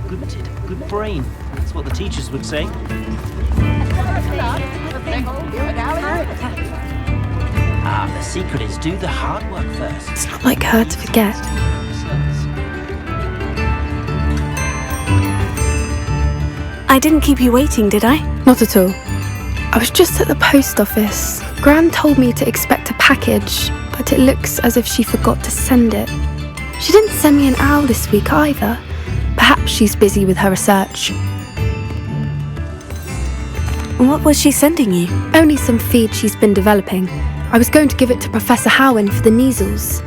Good brain. That's what the teachers would say. The secret is do the hard work first. It's not like her to forget. I didn't keep you waiting, did I? Not at all. I was just at the post office. Gran told me to expect a package, but it looks as if she forgot to send it. She didn't send me an owl this week either. Perhaps she's busy with her research. What was she sending you? Only some feed she's been developing. I was going to give it to Professor Howen for the measles.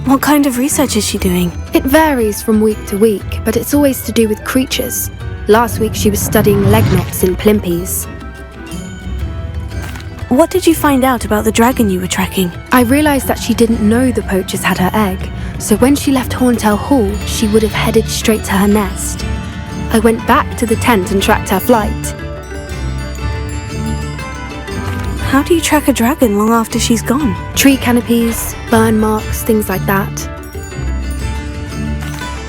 What kind of research is she doing? It varies from week to week, but it's always to do with creatures. Last week she was studying leg knots in plimpies. What did you find out about the dragon you were tracking? I realised that she didn't know the poachers had her egg, so when she left Horntail Hall, she would have headed straight to her nest. I went back to the tent and tracked her flight. How do you track a dragon long after she's gone? Tree canopies, burn marks, things like that.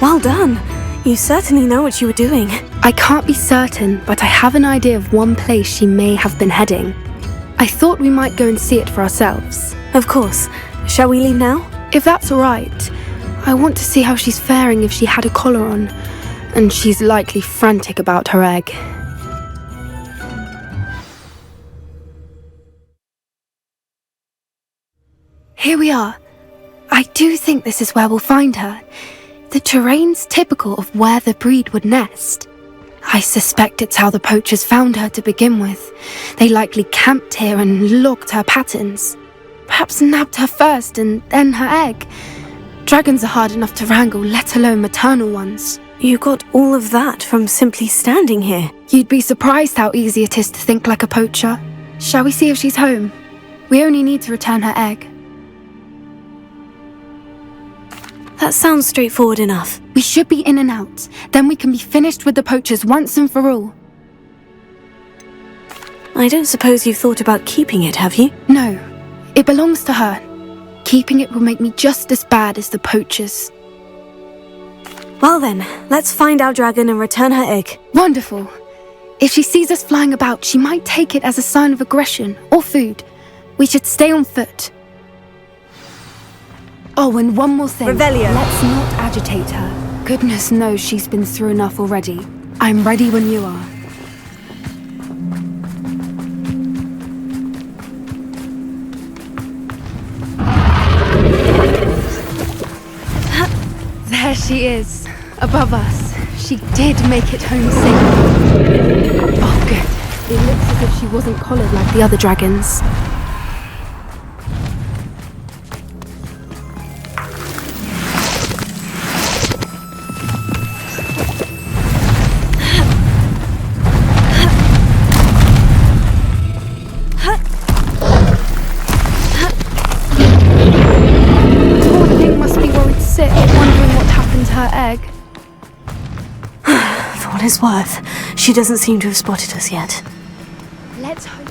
Well done. You certainly know what you were doing. I can't be certain, but I have an idea of one place she may have been heading. I thought we might go and see it for ourselves. Of course. Shall we leave now? If that's all right. I want to see how she's faring if she had a collar on, and she's likely frantic about her egg. Here we are. I do think this is where we'll find her. The terrain's typical of where the breed would nest. I suspect it's how the poachers found her to begin with. They likely camped here and logged her patterns. Perhaps nabbed her first and then her egg. Dragons are hard enough to wrangle, let alone maternal ones. You got all of that from simply standing here. You'd be surprised how easy it is to think like a poacher. Shall we see if she's home? We only need to return her egg. That sounds straightforward enough. We should be in and out. Then we can be finished with the poachers once and for all. I don't suppose you've thought about keeping it, have you? No. It belongs to her. Keeping it will make me just as bad as the poachers. Well then, let's find our dragon and return her egg. Wonderful. If she sees us flying about, she might take it as a sign of aggression or food. We should stay on foot. Oh, and one more thing. Revelio. Let's not agitate her. Goodness knows she's been through enough already. I'm ready when you are. There she is, above us. She did make it home safe. Oh, good. It looks as if she wasn't collared like the other dragons. Egg. For what it's worth, she doesn't seem to have spotted us yet. Let's hope.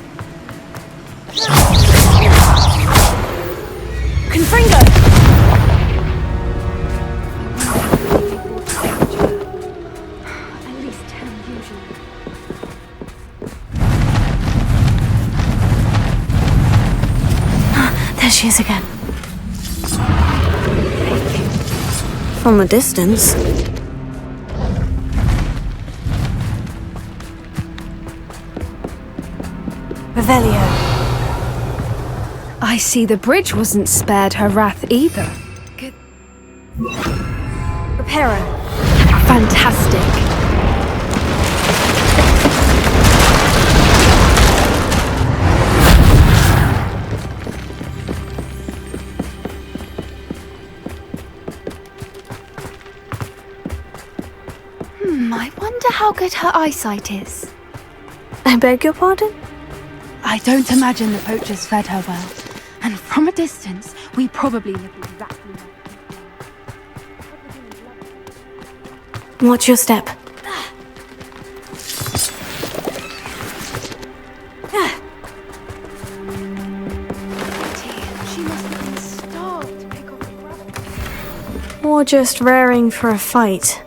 Confringo! At least 10 usually. There she is again. From a distance. Revelio. I see the bridge wasn't spared her wrath either. Good. Reparo. Fantastic. I wonder how good her eyesight is. I beg your pardon? I don't imagine the poachers fed her well. And from a distance, we probably look exactly like... Watch your step. She must have been starved to pick off the gravel. Or just raring for a fight.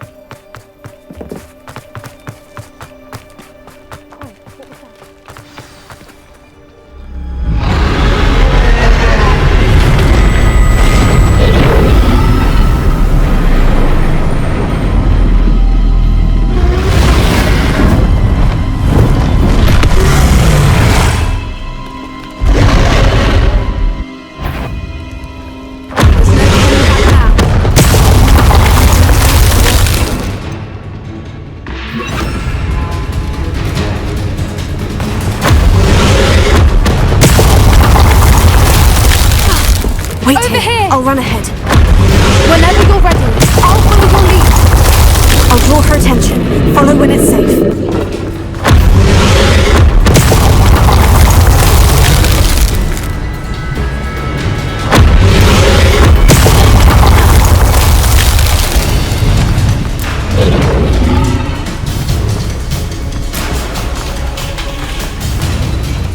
Wait Over here! I'll run ahead. Whenever you're ready, I'll follow your lead. I'll draw her attention. Follow when it's safe.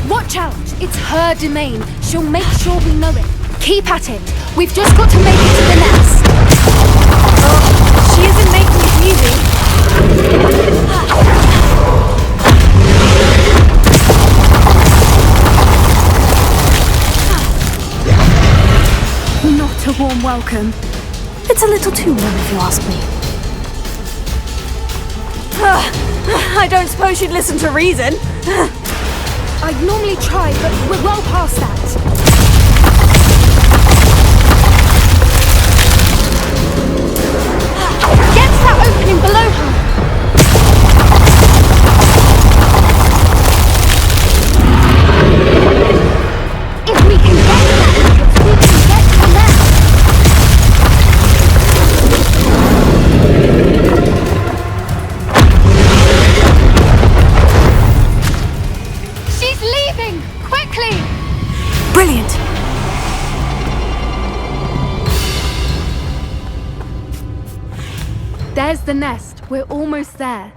Watch out! It's her domain. She'll make sure we know it. Keep at it. We've just got to make it to the nest. Oh, she isn't making it easy. Not a warm welcome. It's a little too warm if you ask me. I don't suppose she'd listen to reason. I'd normally try, but we're well past that. Get to that opening below her! If we can get to that entrance, we can get to the nest! She's leaving! Quickly! Brilliant. There's the nest. We're almost there.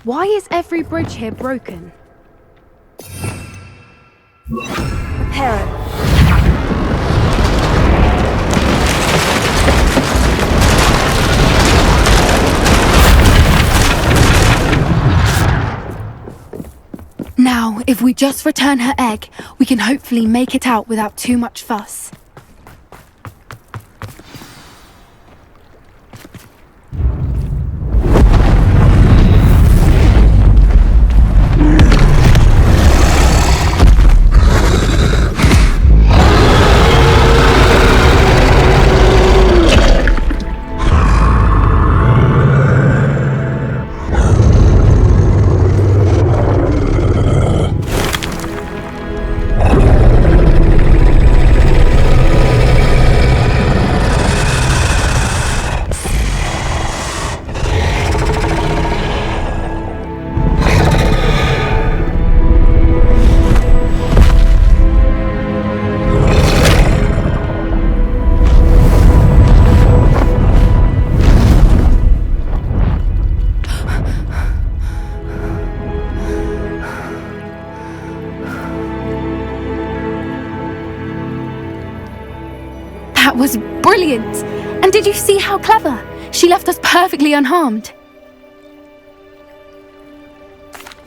Why is every bridge here broken? Repair it. Now, if we just return her egg, we can hopefully make it out without too much fuss. That was brilliant! And did you see how clever? She left us perfectly unharmed.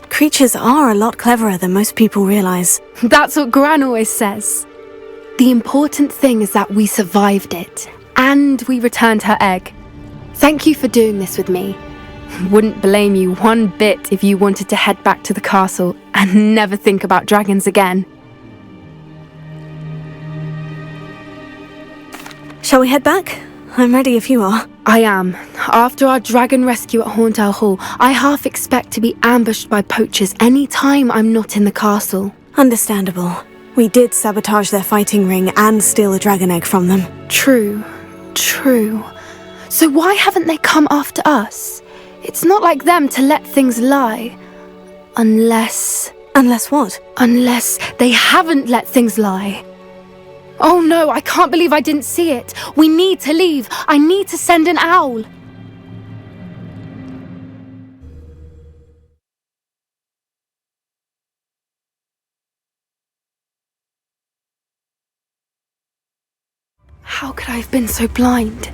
Creatures are a lot cleverer than most people realize. That's what Gran always says. The important thing is that we survived it, and we returned her egg. Thank you for doing this with me. Wouldn't blame you one bit if you wanted to head back to the castle and never think about dragons again. Shall we head back? I'm ready if you are. I am. After our dragon rescue at Horndale Hall, I half expect to be ambushed by poachers any time I'm not in the castle. Understandable. We did sabotage their fighting ring and steal a dragon egg from them. True. So why haven't they come after us? It's not like them to let things lie. Unless what? Unless they haven't let things lie. Oh no, I can't believe I didn't see it. We need to leave. I need to send an owl. could I have been so blind?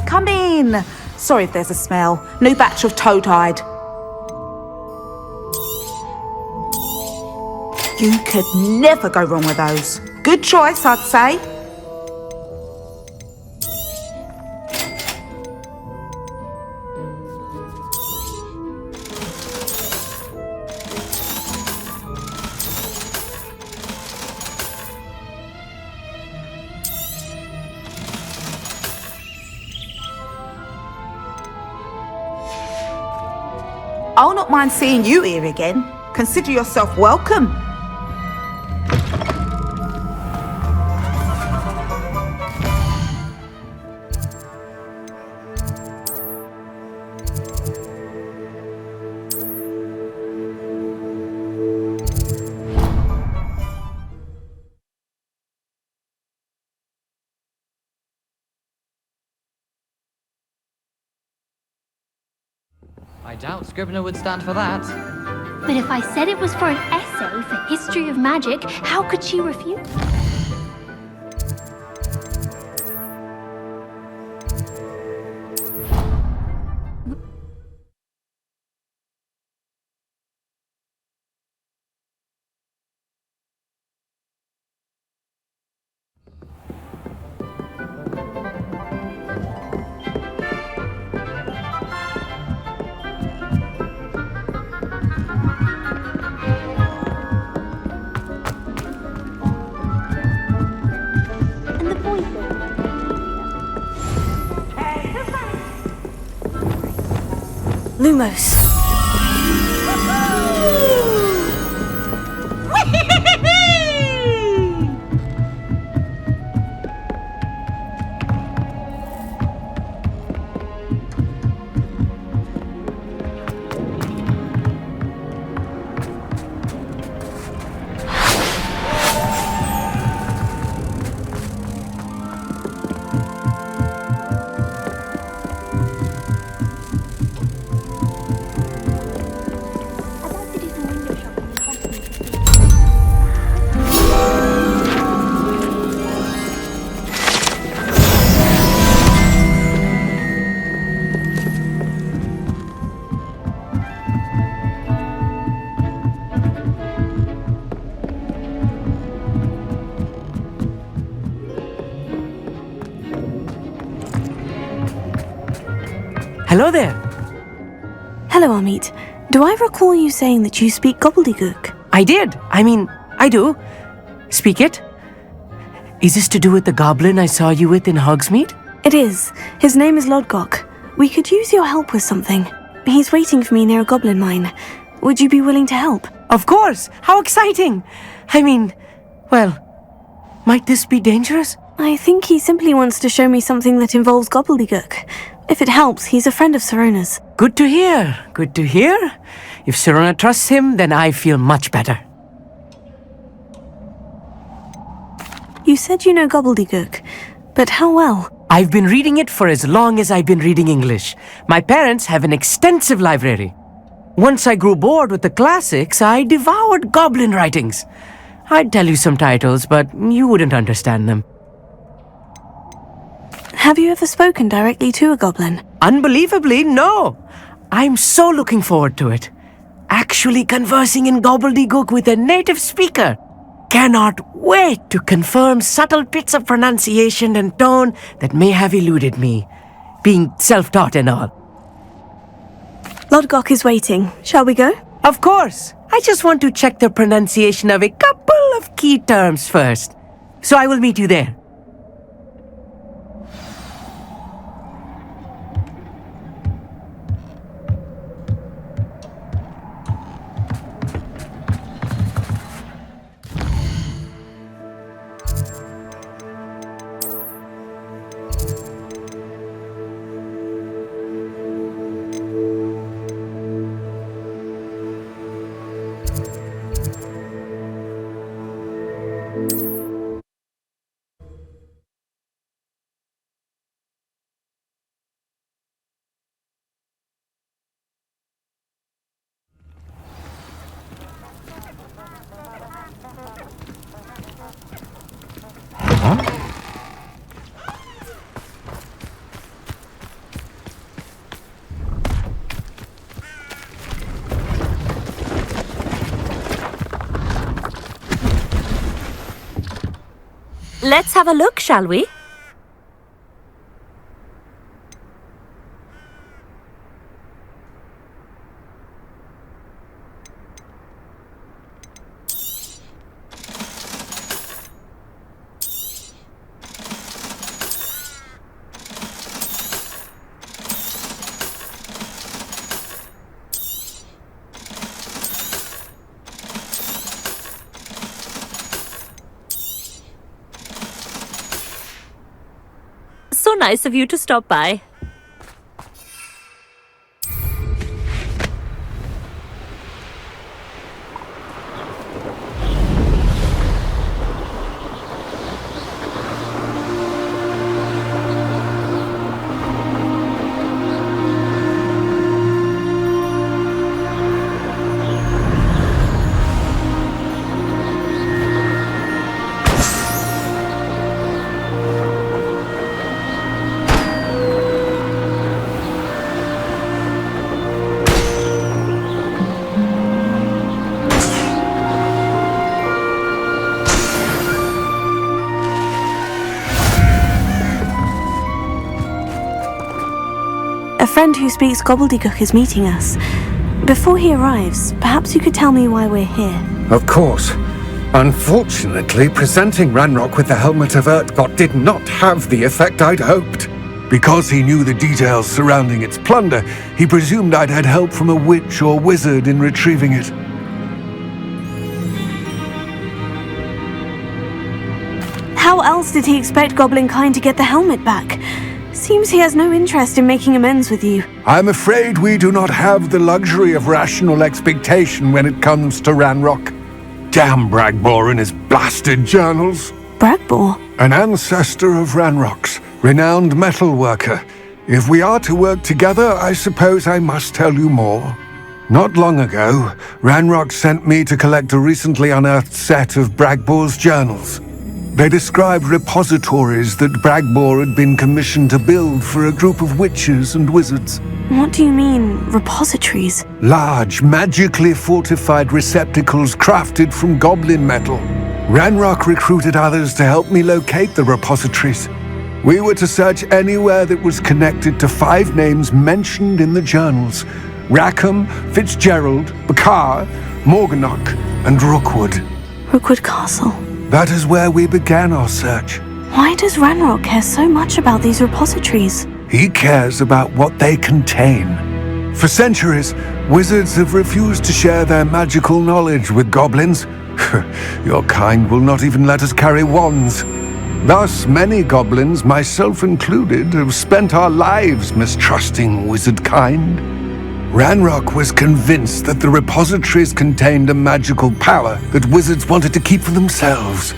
Come in. Sorry if there's a smell. New batch of toe hide. You could never go wrong with those. Good choice, I'd say. I'll not mind seeing you here again. Consider yourself welcome. I doubt Scribner would stand for that. But if I said it was for an essay for history of magic, how could she refuse? Lumos. Hello there. Hello, Amit. Do I recall you saying that you speak gobbledygook? I did. I do. Speak it. Is this to do with the goblin I saw you with in Hogsmeade? It is. His name is Lodgok. We could use your help with something. He's waiting for me near a goblin mine. Would you be willing to help? Of course. How exciting. Well, might this be dangerous? I think he simply wants to show me something that involves gobbledygook. If it helps, he's a friend of Sirona's. Good to hear. Good to hear. If Sirona trusts him, then I feel much better. You said you know gobbledygook, but how well? I've been reading it for as long as I've been reading English. My parents have an extensive library. Once I grew bored with the classics, I devoured goblin writings. I'd tell you some titles, but you wouldn't understand them. Have you ever spoken directly to a goblin? Unbelievably, no. I'm so looking forward to it. Actually conversing in gobbledygook with a native speaker. Cannot wait to confirm subtle bits of pronunciation and tone that may have eluded me, being self-taught and all. Lodgok is waiting. Shall we go? Of course. I just want to check the pronunciation of a couple of key terms first. So I will meet you there. Let's have a look, shall we? So nice of you to stop by. A friend who speaks gobbledygook is meeting us. Before he arrives, perhaps you could tell me why we're here. Of course. Unfortunately, presenting Ranrock with the helmet of Urtkot did not have the effect I'd hoped. Because he knew the details surrounding its plunder, he presumed I'd had help from a witch or wizard in retrieving it. How else did he expect Goblinkind to get the helmet back? Seems he has no interest in making amends with you. I'm afraid we do not have the luxury of rational expectation when it comes to Ranrock. Damn Bragbor and his blasted journals. Bragbor? An ancestor of Ranrock's, renowned metal worker. If we are to work together, I suppose I must tell you more. Not long ago, Ranrock sent me to collect a recently unearthed set of Bragbor's journals. They described repositories that Bragbor had been commissioned to build for a group of witches and wizards. What do you mean, repositories? Large, magically fortified receptacles crafted from goblin metal. Ranrock recruited others to help me locate the repositories. We were to search anywhere that was connected to 5 names mentioned in the journals: Rackham, Fitzgerald, Bakar, Morganach, and Rookwood. Rookwood Castle. That is where we began our search. Why does Ranrock care so much about these repositories? He cares about what they contain. For centuries, wizards have refused to share their magical knowledge with goblins. Your kind will not even let us carry wands. Thus, many goblins, myself included, have spent our lives mistrusting wizard kind. Ranrock was convinced that the repositories contained a magical power that wizards wanted to keep for themselves.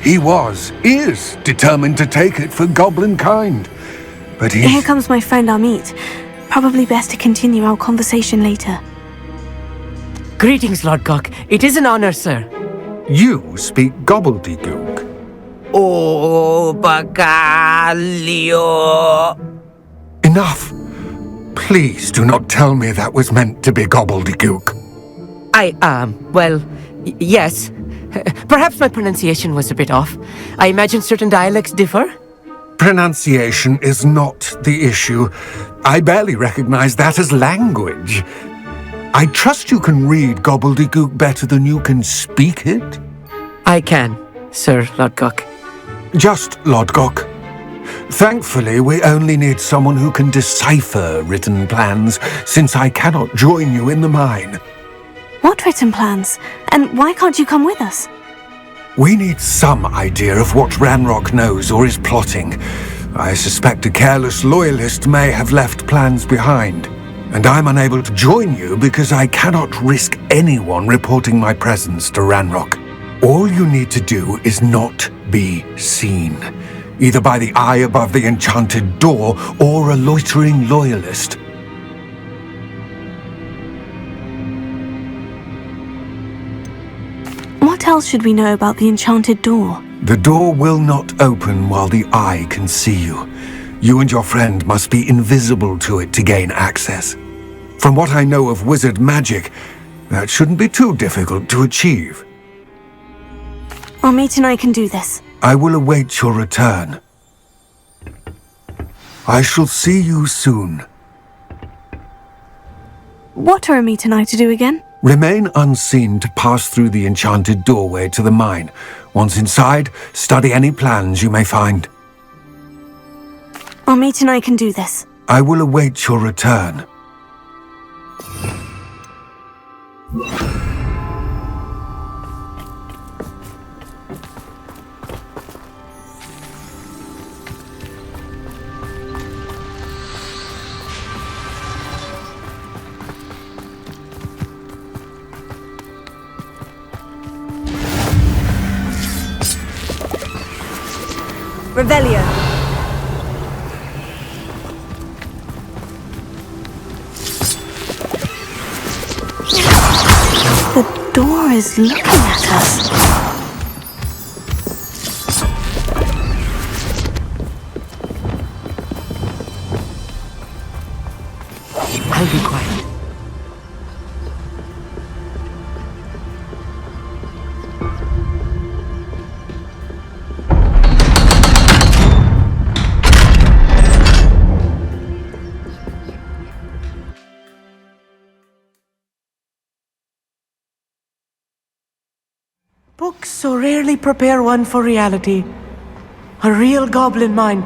He is determined to take it for goblin kind. But Here comes my friend Amit. Probably best to continue our conversation later. Greetings, Lord Gok. It is an honor, sir. You speak gobbledygook. Oh, Bagalio. Enough. Please do not tell me that was meant to be gobbledygook. Yes. Perhaps my pronunciation was a bit off. I imagine certain dialects differ. Pronunciation is not the issue. I barely recognize that as language. I trust you can read gobbledygook better than you can speak it? I can, Sir Lord Gok. Just Lord Gok. Thankfully, we only need someone who can decipher written plans, since I cannot join you in the mine. What written plans? And why can't you come with us? We need some idea of what Ranrock knows or is plotting. I suspect a careless loyalist may have left plans behind. And I'm unable to join you because I cannot risk anyone reporting my presence to Ranrock. All you need to do is not be seen, either by the eye above the enchanted door or a loitering loyalist. What What else should we know about the enchanted door? The door will not open while the eye can see you. You and your friend must be invisible to it to gain access. From what I know of wizard magic, that shouldn't be too difficult to achieve. Amit and I can do this. I will await your return. I shall see you soon. What are Amit and I to do again? Remain unseen to pass through the enchanted doorway to the mine. Once inside, study any plans you may find. Amit and I can do this. I will await your return. Revelio. The door is looking at us. I'll be quiet. Books so rarely prepare one for reality. A real goblin mine.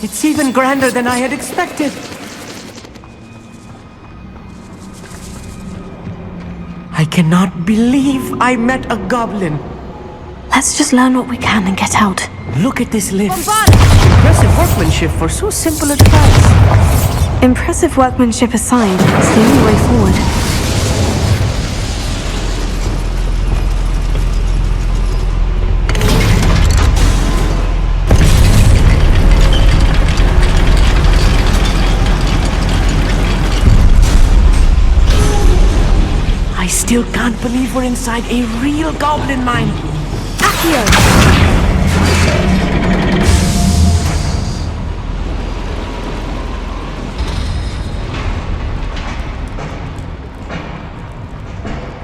It's even grander than I had expected. I cannot believe I met a goblin. Let's just learn what we can and get out. Look at this lift. Impressive workmanship for so simple a device. Impressive workmanship aside, it's the only way forward. I still can't believe we're inside a real goblin mine. Aktiv!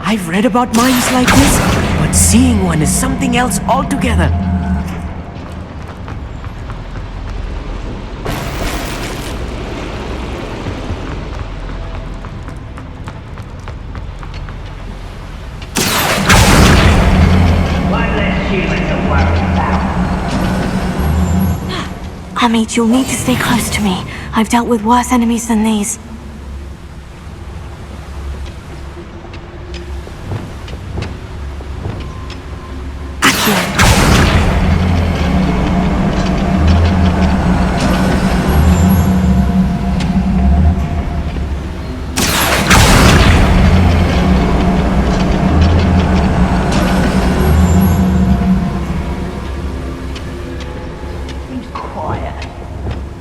I've read about mines like this, but seeing one is something else altogether. Amit, you'll need to stay close to me. I've dealt with worse enemies than these.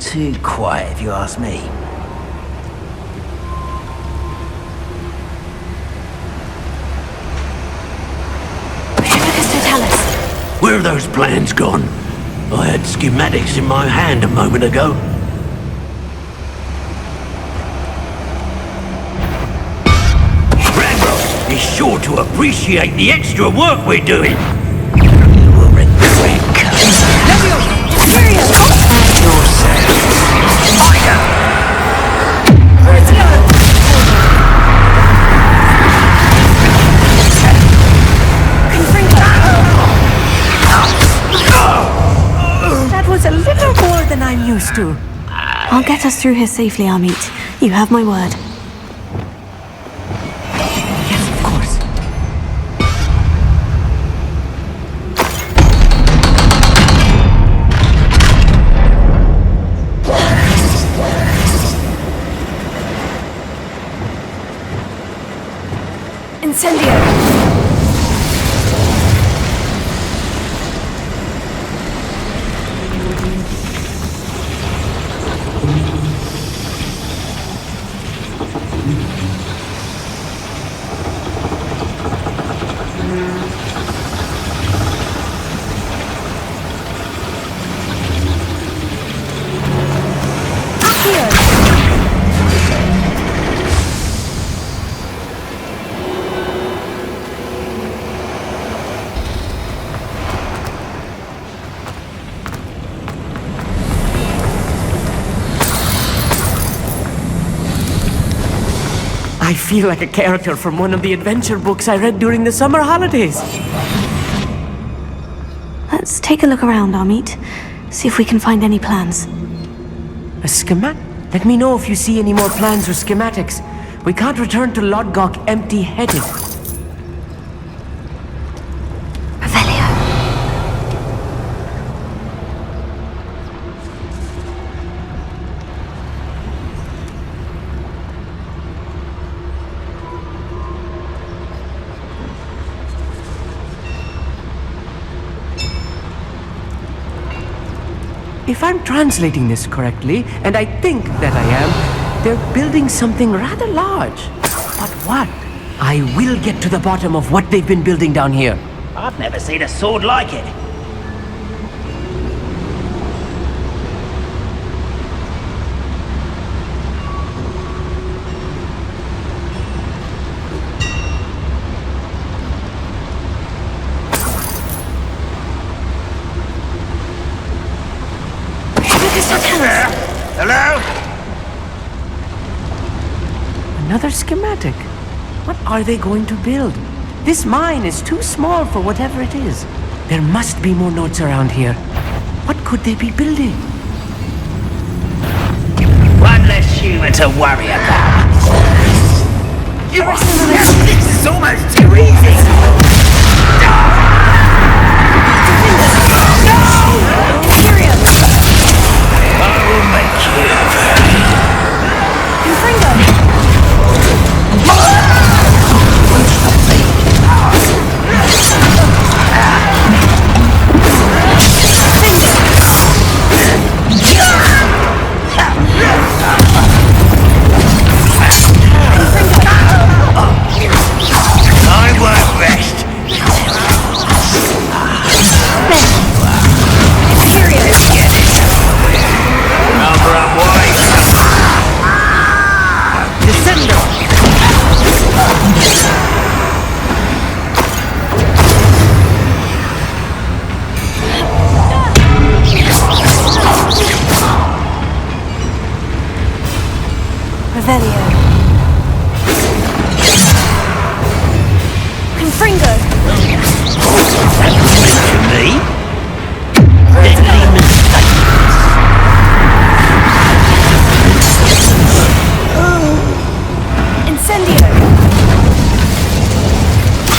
Too quiet, if you ask me. Where have those plans gone? I had schematics in my hand a moment ago. Ranrock is sure to appreciate the extra work we're doing. You will regret That was a little more than I'm used to. I'll get us through here safely, Amit. You have my word. Yes, of course. Incendio! I feel like a character from one of the adventure books I read during the summer holidays. Let's take a look around, Amit. See if we can find any plans. A schematic? Let me know if you see any more plans or schematics. We can't return to Lodgok empty-headed. If I'm translating this correctly, and I think that I am, they're building something rather large. But what? I will get to the bottom of what they've been building down here. I've never seen a sword like it. Hello? Another schematic. What are they going to build? This mine is too small for whatever it is. There must be more notes around here. What could they be building? One less human to worry about. This is almost too easy. I will make you. I won't rest. Number up wide. Descender. Revelio. Confringo. To me? Deadly mistake. Incendio.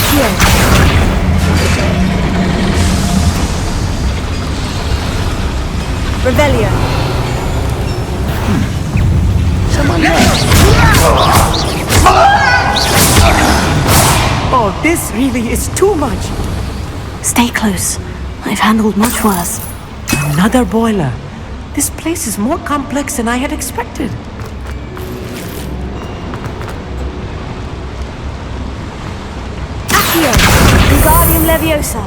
Here. Revelio. Someone else. Oh, this really is too much. Stay close. I've handled much worse. Another boiler. This place is more complex than I had expected. Accio. Wingardium Leviosa.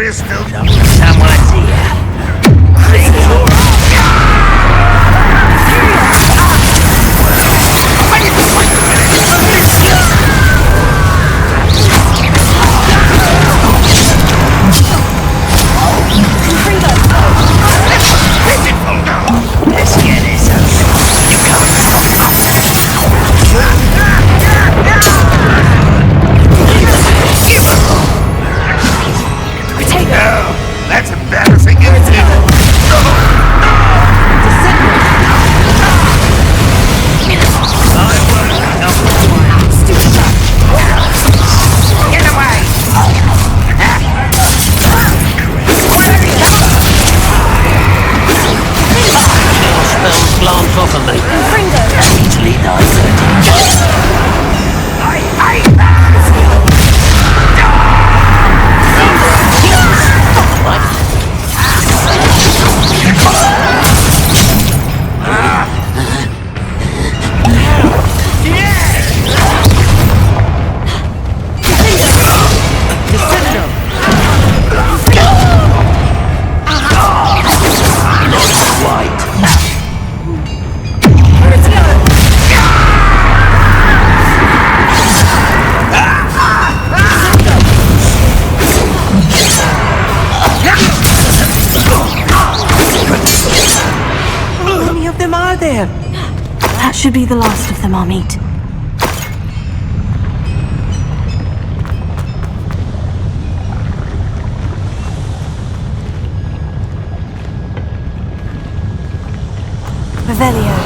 There is still Someone's here. Let's get this That's embarrassing, isn't it? Get away! Your spells glance off of me. Easily diverted. I hate that! That should be the last of them, Amit. Revelio.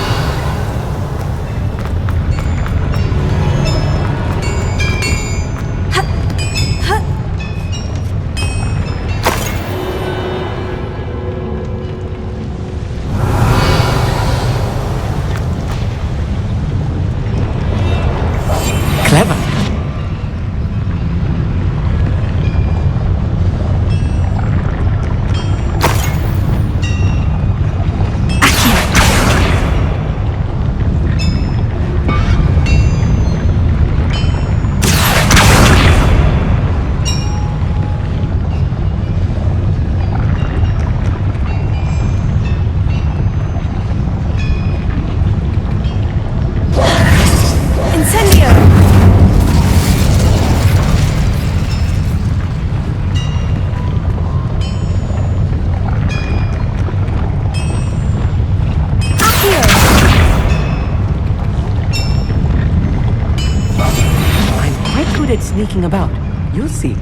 Sneaking about. You'll see.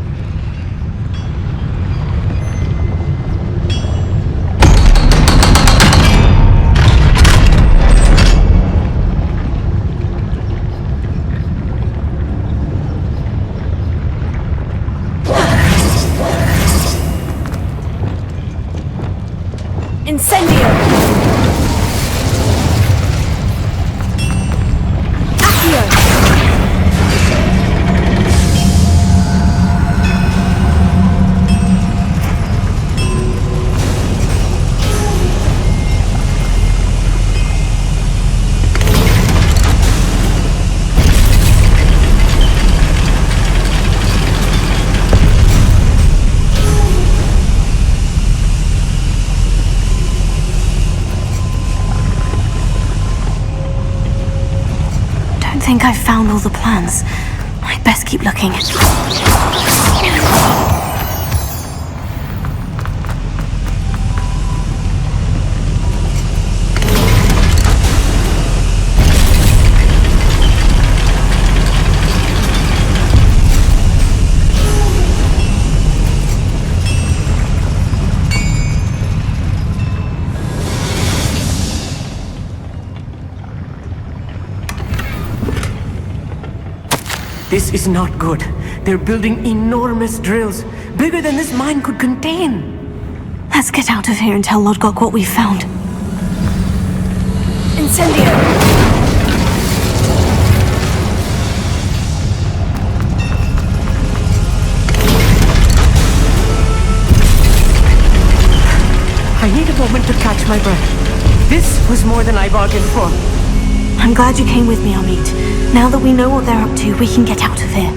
I think I've found all the plans. I'd best keep looking. This is not good. They're building enormous drills, bigger than this mine could contain. Let's get out of here and tell Lodgok what we found. Incendio! I need a moment to catch my breath. This was more than I bargained for. I'm glad you came with me, Amit. Now that we know what they're up to, we can get out of here.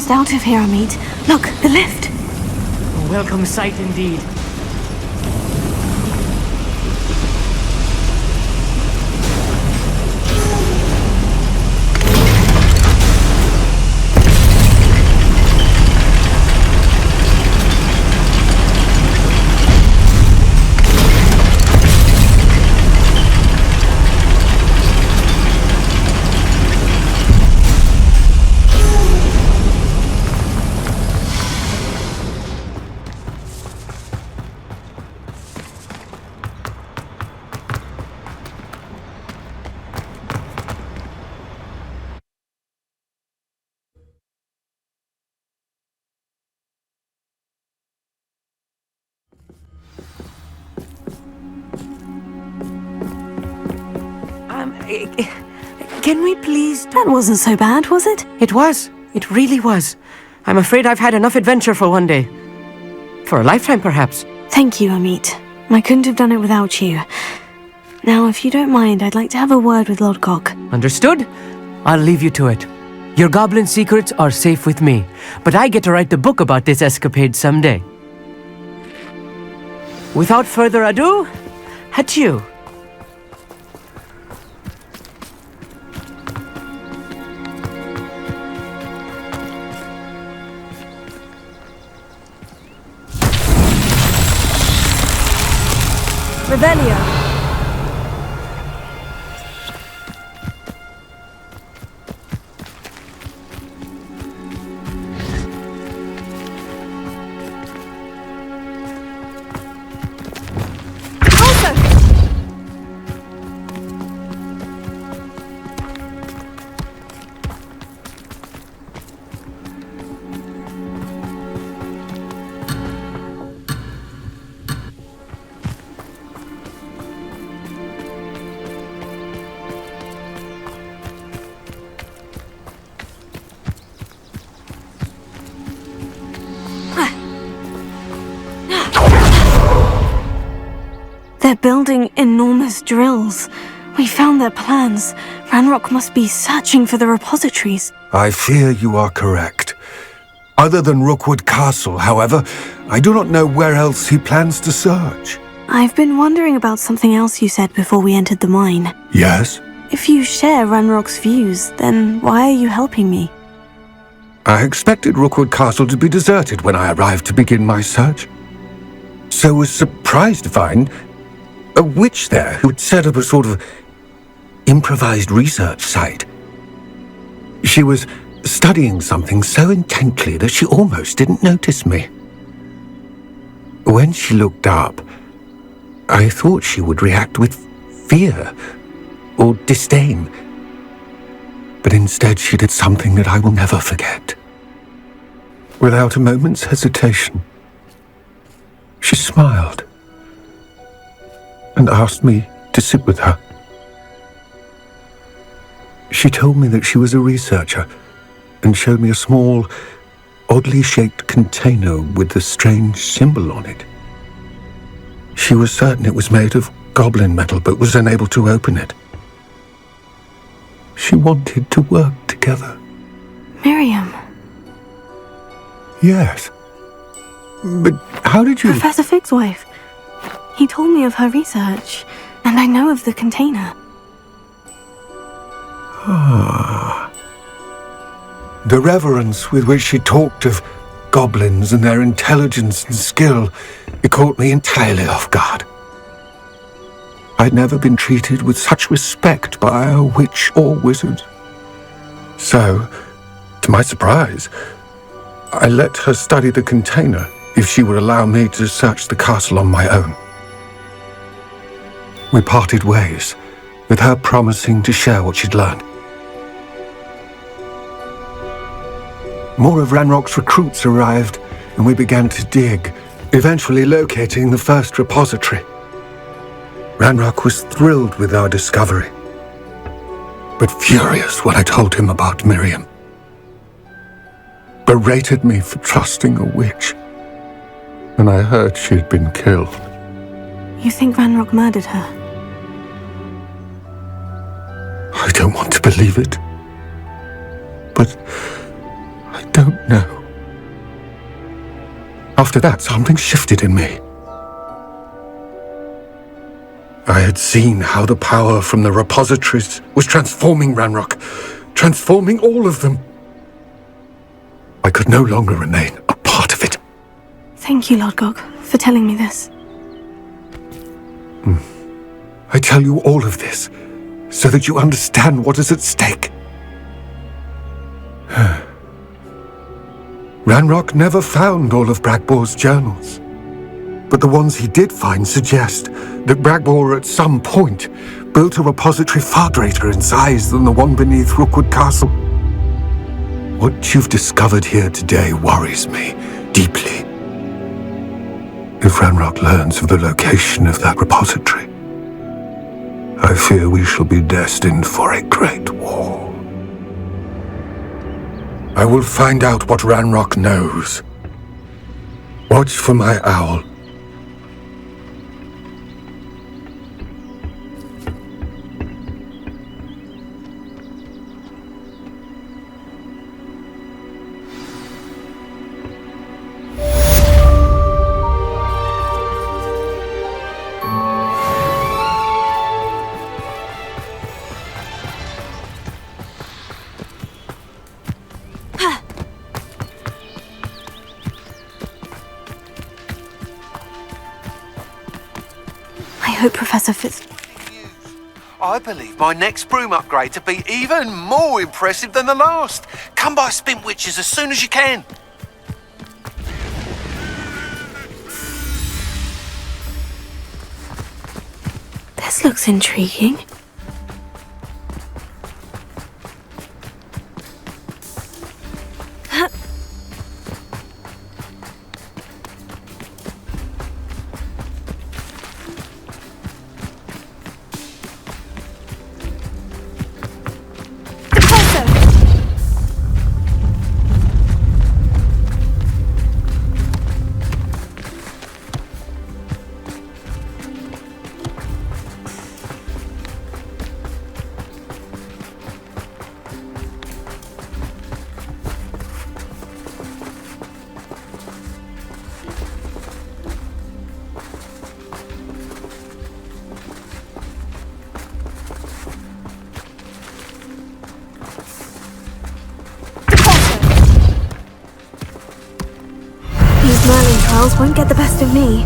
almost out of here, Amit. Look, the lift. A welcome sight indeed. Can we please... That wasn't so bad, was it? It was. It really was. I'm afraid I've had enough adventure for one day. For a lifetime, perhaps. Thank you, Amit. I couldn't have done it without you. Now, if you don't mind, I'd like to have a word with Lodgok. Understood? I'll leave you to it. Your goblin secrets are safe with me, but I get to write the book about this escapade someday. Without further ado, adieu. Revelio. They're building enormous drills. We found their plans. Ranrock must be searching for the repositories. I fear you are correct. Other than Rookwood Castle, however, I do not know where else he plans to search. I've been wondering about something else you said before we entered the mine. Yes? If you share Ranrock's views, then why are you helping me? I expected Rookwood Castle to be deserted when I arrived to begin my search. So was surprised to find a witch there who had set up a sort of improvised research site. She was studying something so intently that she almost didn't notice me. When she looked up, I thought she would react with fear or disdain. But instead she did something that I will never forget. Without a moment's hesitation, she smiled and asked me to sit with her. She told me that she was a researcher and showed me a small, oddly shaped container with a strange symbol on it. She was certain it was made of goblin metal, but was unable to open it. She wanted to work together. Miriam. Yes. But how did you... Professor Fig's wife. He told me of her research, and I know of the container. Ah. The reverence with which she talked of goblins and their intelligence and skill, it caught me entirely off guard. I'd never been treated with such respect by a witch or wizard. So, to my surprise, I let her study the container if she would allow me to search the castle on my own. We parted ways, with her promising to share what she'd learned. More of Ranrock's recruits arrived, and we began to dig, eventually locating the first repository. Ranrock was thrilled with our discovery, but furious when I told him about Miriam. Berated me for trusting a witch, and I heard she'd been killed. You think Ranrock murdered her? I don't want to believe it, but I don't know. After that, something shifted in me. I had seen how the power from the repositories was transforming Ranrock, transforming all of them. I could no longer remain a part of it. Thank you, Lord Gog, for telling me this. I tell you all of this so that you understand what is at stake. Ranrock never found all of Bragbor's journals, but the ones he did find suggest that Bragbor at some point built a repository far greater in size than the one beneath Rookwood Castle. What you've discovered here today worries me deeply. If Ranrock learns of the location of that repository, I fear we shall be destined for a great war. I will find out what Ranrock knows. Watch for my owl. I hope Professor Fitz... I believe my next broom upgrade to be even more impressive than the last. Come by Spin Witches as soon as you can. This looks intriguing. Trials won't get the best of me.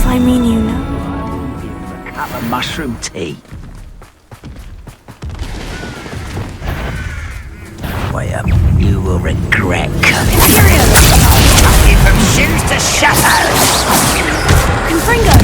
I mean, you know. cup of mushroom tea. Way up, you will regret coming. Only from shoes to shadows. Confringo!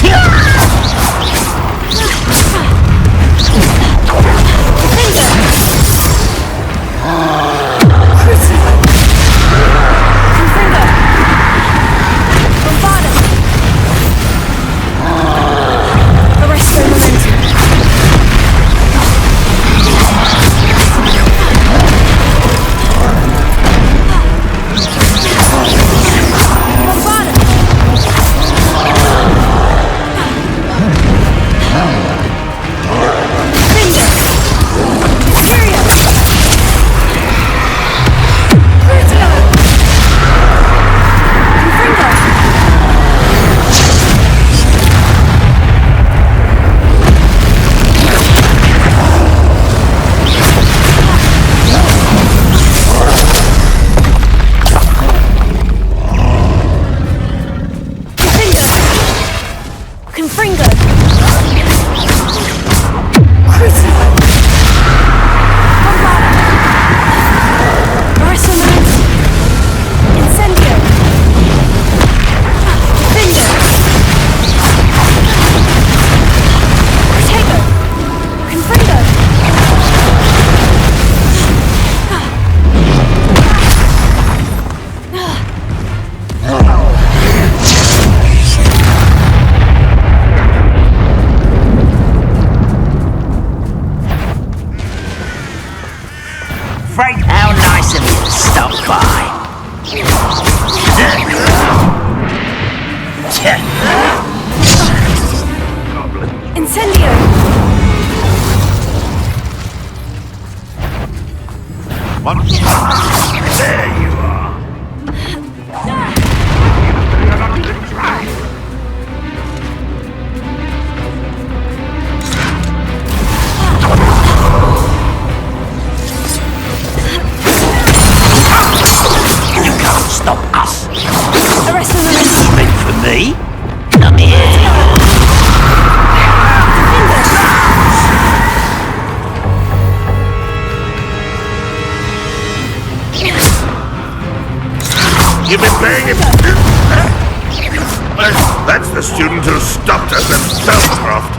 That's the student who stopped us at Spellcraft.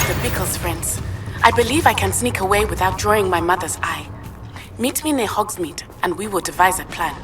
The Bickles friends. I believe I can sneak away without drawing my mother's eye. Meet me near Hogsmeade, and we will devise a plan.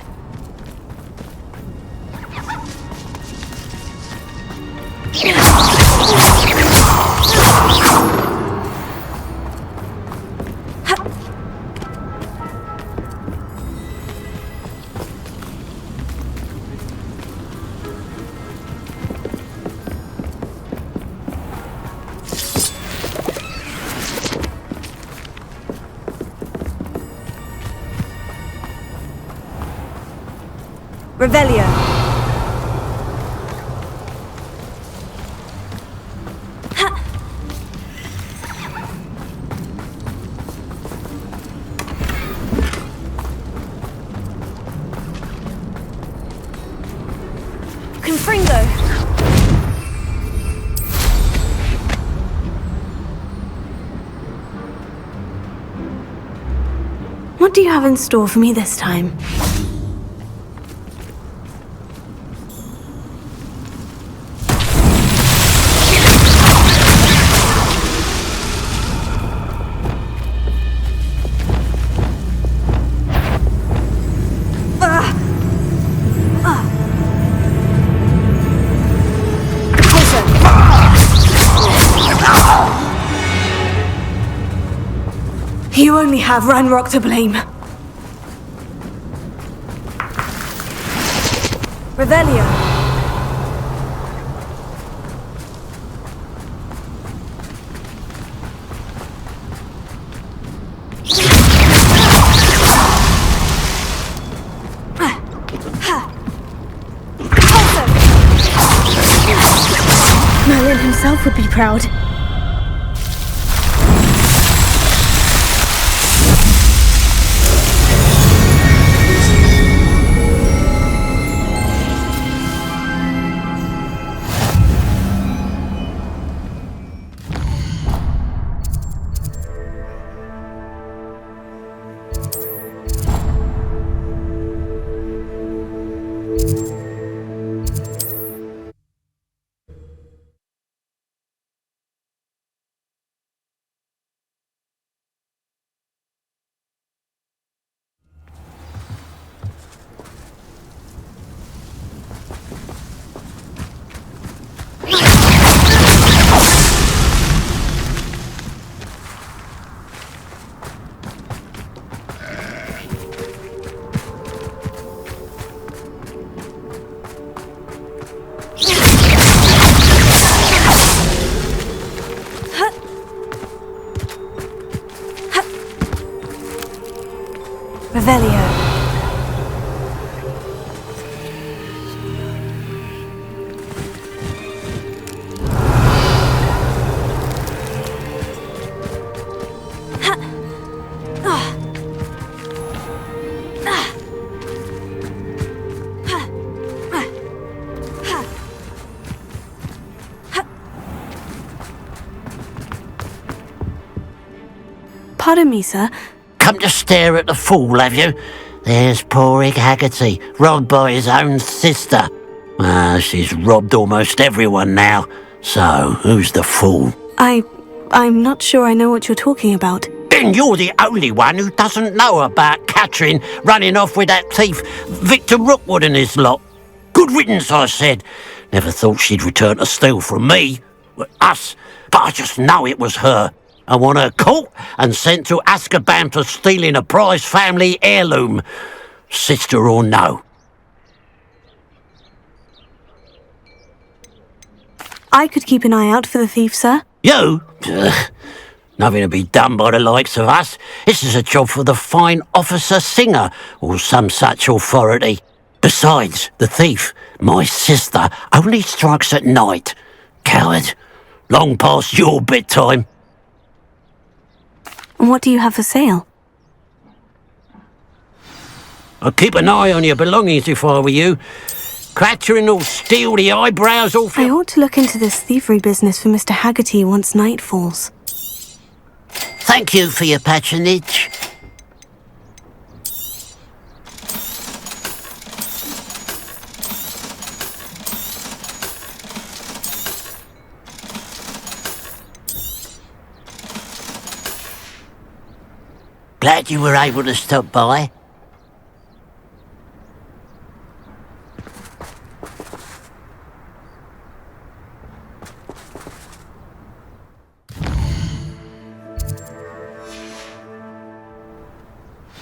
Revelio. Confringo. What do you have in store for me this time? You only have Ranrock to blame. Revelio. Merlin himself would be proud. Revelio. Pardon me, sir. Come to stare at the fool, have you? There's poor Egg Haggerty, robbed by his own sister. She's robbed almost everyone now. So, who's the fool? I'm not sure I know what you're talking about. Then you're the only one who doesn't know about Catherine running off with that thief, Victor Rookwood and his lot. Good riddance, I said. Never thought she'd return to steal from me. Us. But I just know it was her. I want her caught and sent to Azkaban for stealing a prize family heirloom. Sister or no. I could keep an eye out for the thief, sir. You? Ugh. Nothing to be done by the likes of us. This is a job for the fine officer Singer, or some such authority. Besides, the thief, my sister, only strikes at night. Coward. Long past your bedtime. What do you have for sale? I'd keep an eye on your belongings if I were you. Catherine will steal the eyebrows off you. I ought to look into this thievery business for Mr. Haggerty once night falls. Thank you for your patronage. Glad you were able to stop by.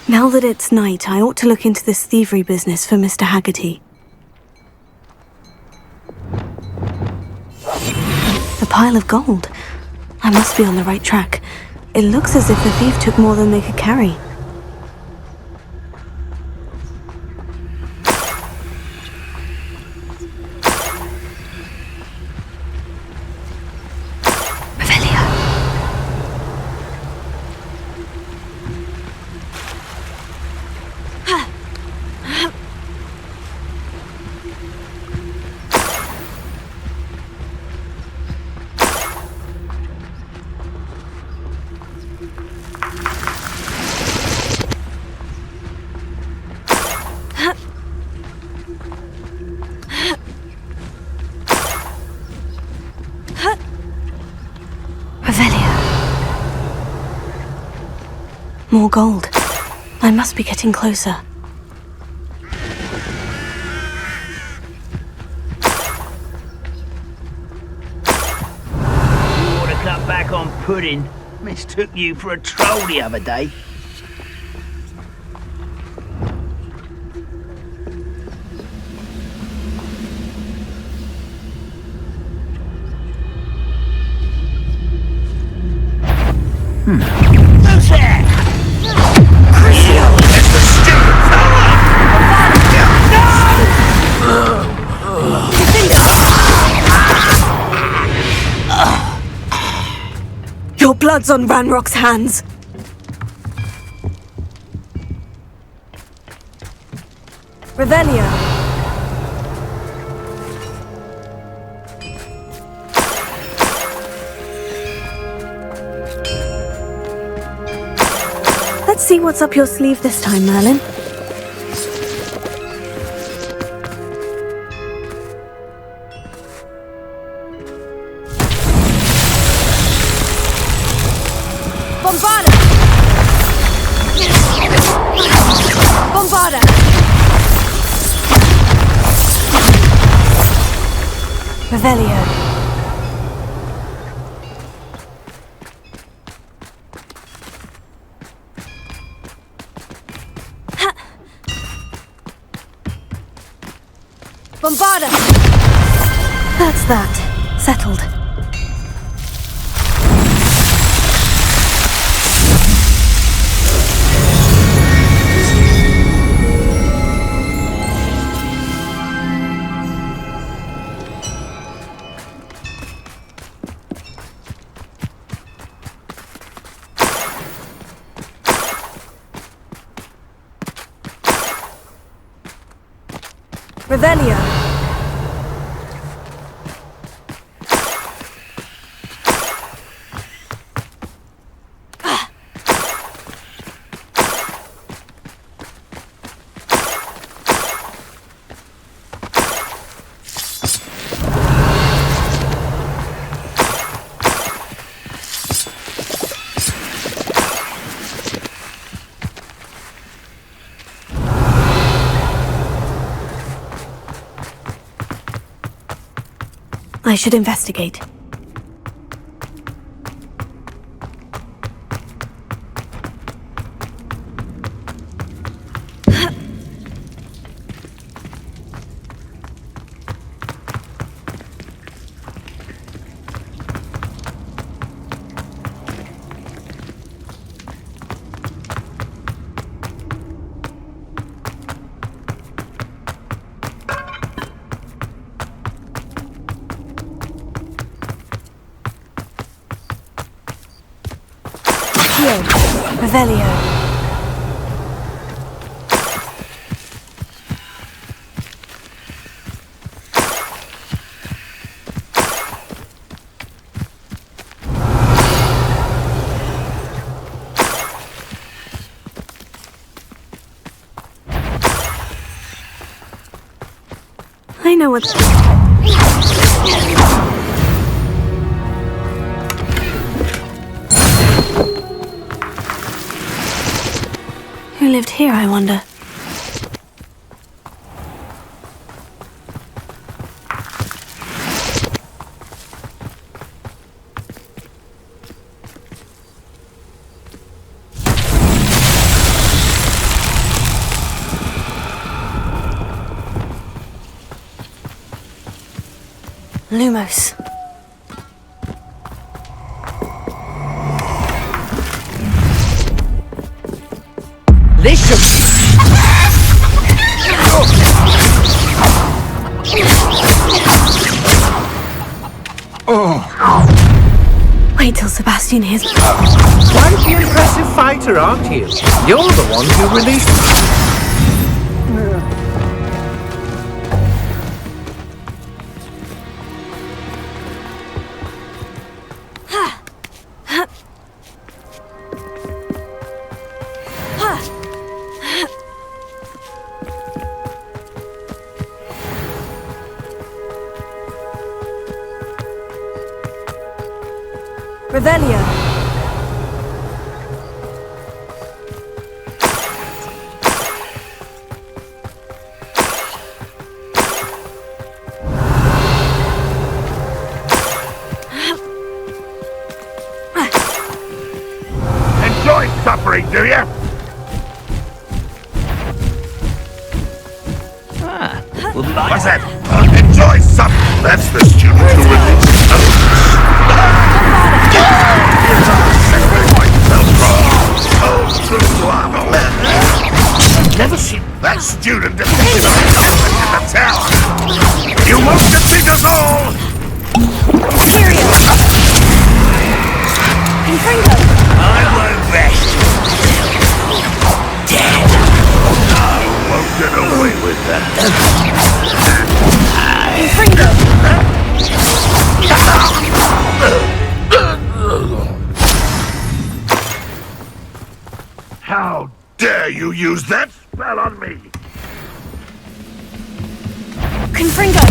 Now that it's night, I ought to look into this thievery business for Mr. Haggerty. A pile of gold. I must be on the right track. It looks as if the thief took more than they could carry. More gold. I must be getting closer. You ought to cut back on pudding. Mistook you for a troll the other day. Who's there? It's the stupid fella! Your blood's on Ranrock's hands. Revelio. Let's see what's up your sleeve this time, Merlin. Bombarda! Bombarda! Revelio. Bombarda! That's that. Settled. I should investigate. Revelio. I know what... Who lived here, I wonder? Lumos. This should... Wait till Sebastian hears... Quite the impressive fighter, aren't you? You're the one who released... Revelio. Enjoy suffering, do you? What's that? Enjoy suffering. That's the student who I've never seen that student defeated in the tower. You won't defeat us all! I won't rest. Dead. I won't get away with that. How dare you use that spell on me? Confringo.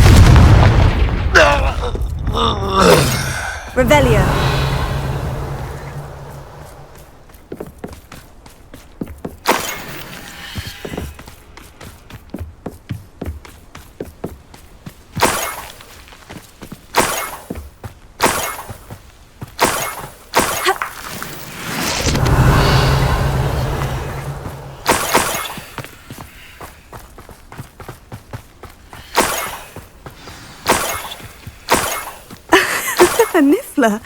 Revelio. A Niffler.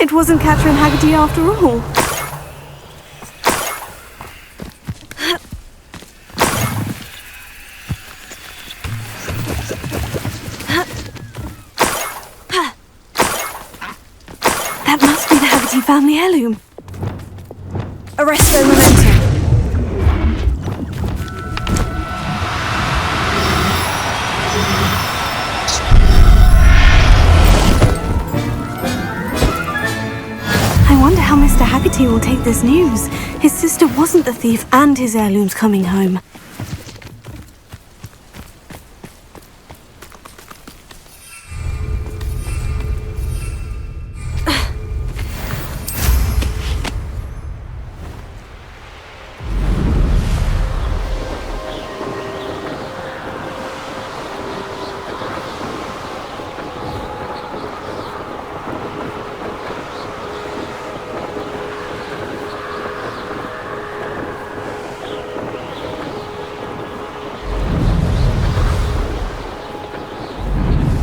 It wasn't Catherine Haggerty after all. That must be the Haggerty family heirloom. Arresto Memento. I wonder how Mr. Haggerty will take this news. His sister wasn't the thief and his heirloom's coming home.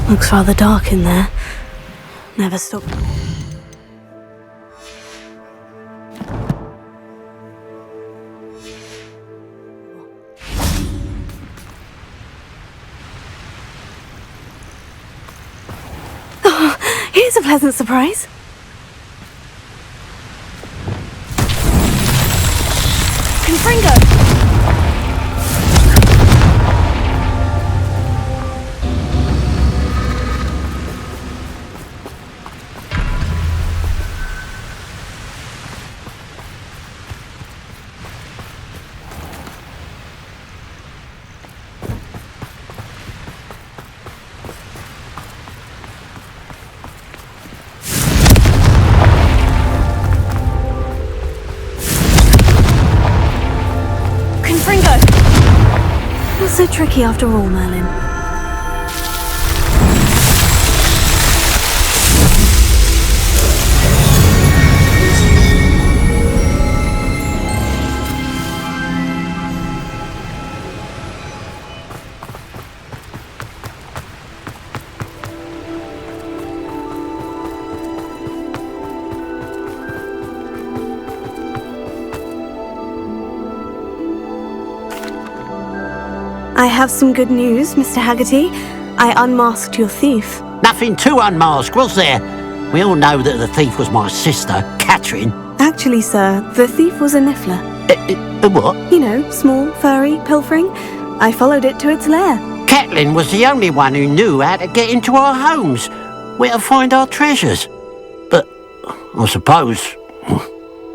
Looks rather dark in there. Never stop. Oh, here's a pleasant surprise. Confringo! Not so tricky after all, Merlin. I have some good news, Mr. Haggerty. I unmasked your thief. Nothing to unmask, was there? We all know that the thief was my sister, Catherine. Actually, sir, the thief was a niffler. A what? You know, small, furry, pilfering. I followed it to its lair. Catelyn was the only one who knew how to get into our homes, where to find our treasures. But I suppose,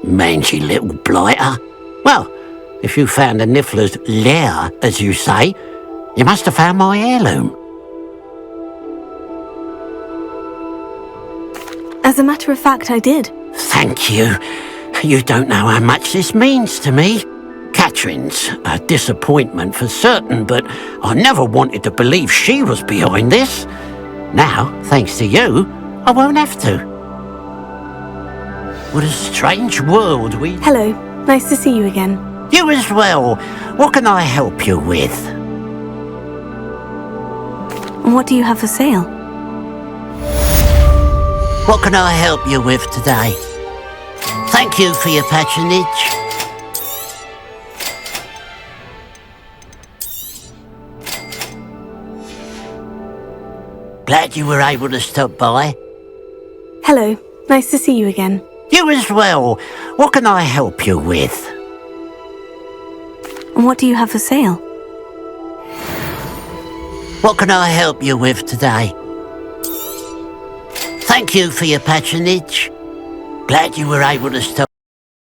mangy little blighter. Well, if you found the niffler's lair, as you say, you must have found my heirloom. As a matter of fact, I did. Thank you. You don't know how much this means to me. Catherine's a disappointment for certain, but I never wanted to believe she was behind this. Now, thanks to you, I won't have to. What a strange world we... Hello. Nice to see you again. You as well. What can I help you with? What do you have for sale? What can I help you with today? Thank you for your patronage. Glad you were able to stop by. Hello. Nice to see you again. You as well. What can I help you with? What do you have for sale? What can I help you with today? Thank you for your patronage. Glad you were able to stop.